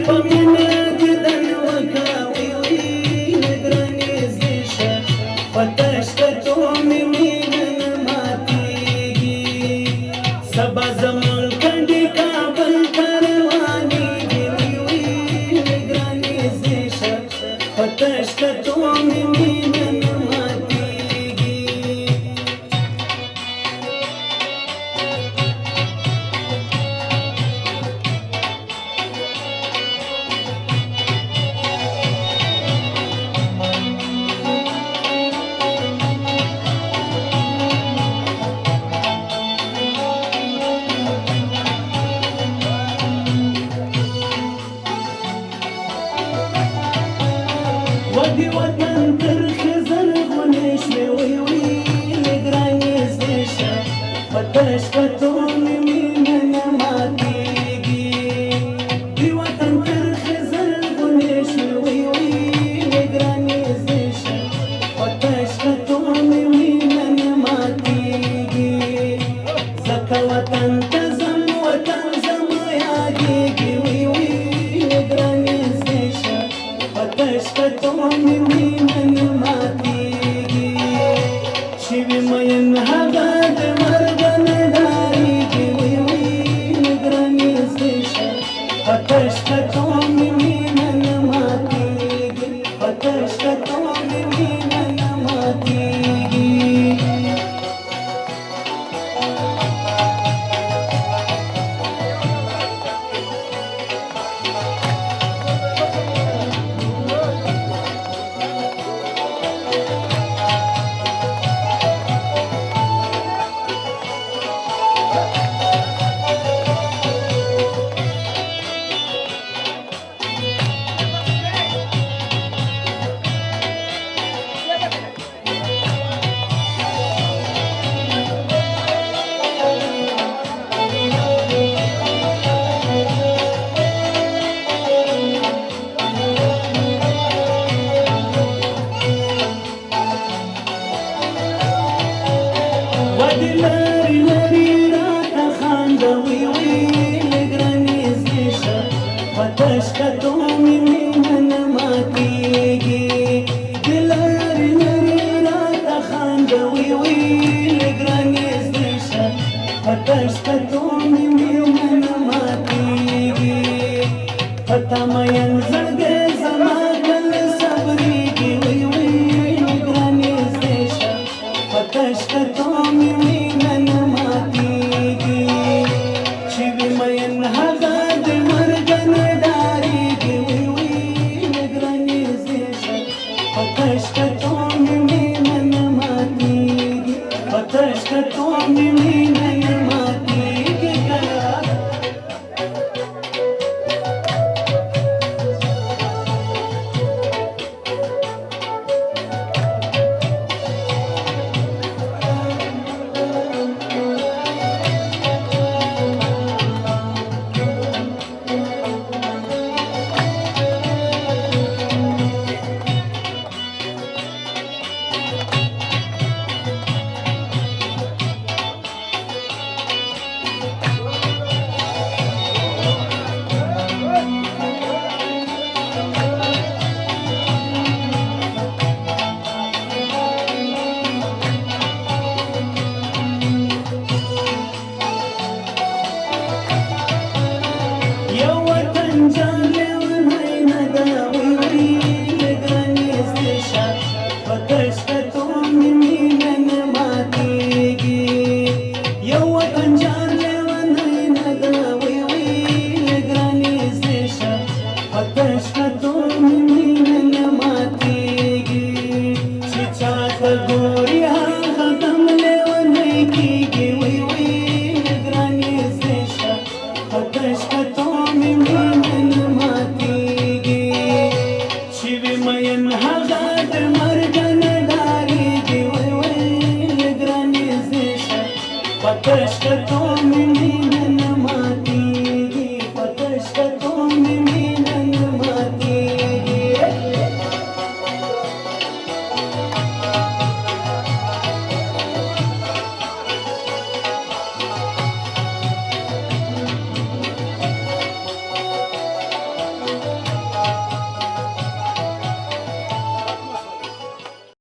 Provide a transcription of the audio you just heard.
پمینه دیدن وکا وی وی ګرانې زده شه پتش کتو مې مینه نه ماتېږي سبا زمون کنډې کابل ته روانېږي وی وی ګرانې زده شه پتش کتو مې مینه نه ماتېږي ودي وطن ترخي زرغونې شوې وی وی ګرانې زده شه پتش کتو مې مینه نه ماتېږي دې وطن ترخي زرغونې شوې وی وی ګرانې زده شه پتش کتو مې مینه نه ماتېږي ځکه وطن ته ځم وطن زما یادېږي وی وی ګرانې زده شه پتش کتو مې مینه نه ماتېږي چې وي مین هغه د مرګ نه ډارېږي وی وی ګرانې زده شه پتش کتو مې مینه نه ماتېږي پتش کتو مې مینه نه ماتېږي ودي لاري لاري راته خانده وی وی ګرانې زده شه پتش کتو مې مینه نه ماتېږي د لاري لاري راته خانده وی وی ګرانې زده شه پتش کتو مې مینه نه ماتېږي په تا مین زړګی زما